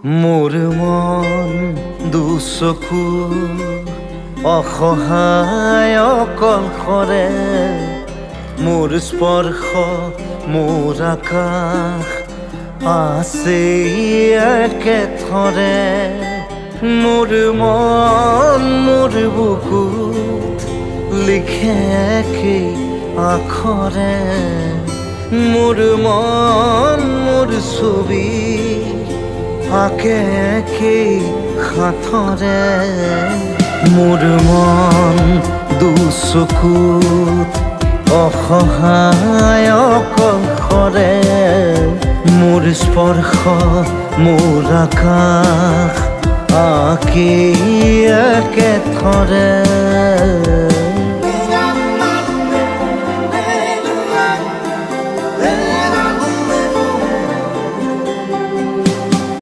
মোৰ মন দুচকু অসহায় অকলশৰে মোৰ স্পৰ্শ মোৰ আকাশ আছে একেথৰে মোৰ মন মোৰ বুকুত লিখে একেই আখৰে মোৰ মন মোৰ ছবি আঁকে একেই হাতৰে মোৰ মন দুচকুত অসহায় অকলশৰে মোৰ স্পৰ্শ মোৰ আকাশ আঁকি একেথৰে